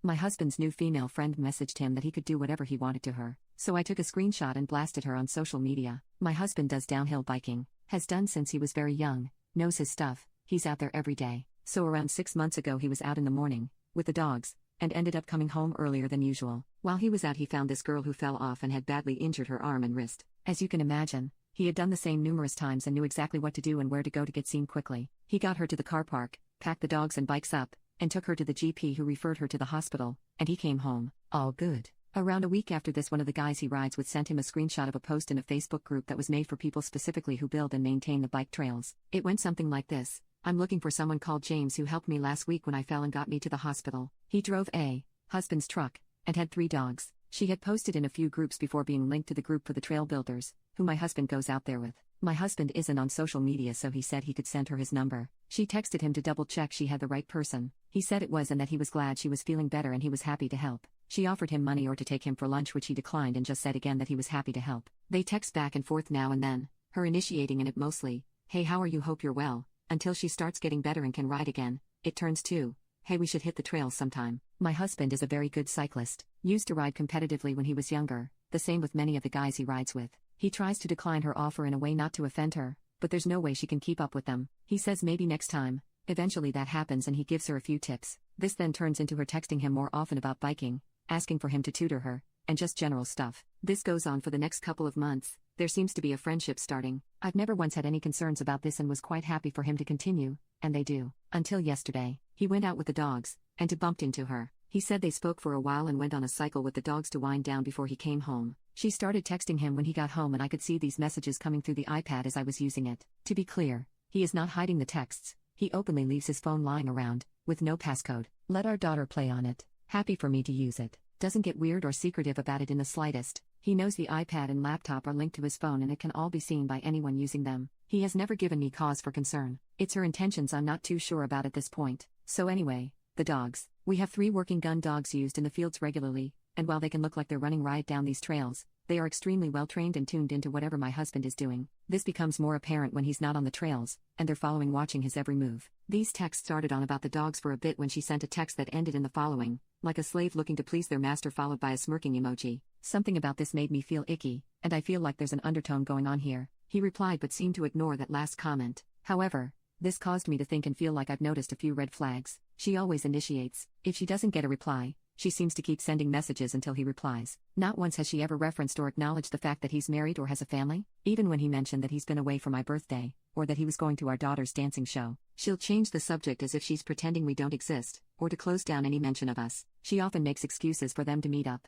My husband's new female friend messaged him that he could do whatever he wanted to her, so I took a screenshot and blasted her on social media. My husband does downhill biking, has done since he was very young, knows his stuff, he's out there every day. So around 6 months ago he was out in the morning, with the dogs, and ended up coming home earlier than usual. While he was out he found this girl who fell off and had badly injured her arm and wrist. As you can imagine, he had done the same numerous times and knew exactly what to do and where to go to get seen quickly. He got her to the car park, packed the dogs and bikes up, and took her to the GP who referred her to the hospital, and he came home. All good. Around a week after this, one of the guys he rides with sent him a screenshot of a post in a Facebook group that was made for people specifically who build and maintain the bike trails. It went something like this: I'm looking for someone called James who helped me last week when I fell and got me to the hospital. He drove a husband's truck and had 3 dogs. She had posted in a few groups before being linked to the group for the trail builders, who my husband goes out there with. My husband isn't on social media, so he said he could send her his number. She texted him to double check she had the right person. He said it was and that he was glad she was feeling better and he was happy to help. She offered him money or to take him for lunch, which he declined, and just said again that he was happy to help. They text back and forth now and then, her initiating in it mostly, "Hey, how are you, hope you're well," until she starts getting better and can ride again. It turns to, "Hey, we should hit the trails sometime." My husband is a very good cyclist, used to ride competitively when he was younger, the same with many of the guys he rides with. He tries to decline her offer in a way not to offend her, but there's no way she can keep up with them. He says maybe next time. Eventually that happens and he gives her a few tips. This then turns into her texting him more often about biking, asking for him to tutor her, and just general stuff. This goes on for the next couple of months. There seems to be a friendship starting. I've never once had any concerns about this and was quite happy for him to continue, and they do. Until yesterday, he went out with the dogs, and bumped into her. He said they spoke for a while and went on a cycle with the dogs to wind down before he came home. She started texting him when he got home and I could see these messages coming through the iPad as I was using it. To be clear, he is not hiding the texts. He openly leaves his phone lying around, with no passcode. Let our daughter play on it. Happy for me to use it. Doesn't get weird or secretive about it in the slightest. He knows the iPad and laptop are linked to his phone and it can all be seen by anyone using them. He has never given me cause for concern. It's her intentions I'm not too sure about at this point. So anyway, the dogs. We have 3 working gun dogs used in the fields regularly, and while they can look like they're running riot down these trails, they are extremely well trained and tuned into whatever my husband is doing. This becomes more apparent when he's not on the trails, and they're following, watching his every move. These texts started on about the dogs for a bit when she sent a text that ended in the following: like a slave looking to please their master, followed by a smirking emoji. Something about this made me feel icky, and I feel like there's an undertone going on here. He replied but seemed to ignore that last comment. However, this caused me to think and feel like I've noticed a few red flags. She always initiates. If she doesn't get a reply, she seems to keep sending messages until he replies. Not once has she ever referenced or acknowledged the fact that he's married or has a family. Even when he mentioned that he's been away for my birthday, or that he was going to our daughter's dancing show, she'll change the subject as if she's pretending we don't exist, or to close down any mention of us. She often makes excuses for them to meet up.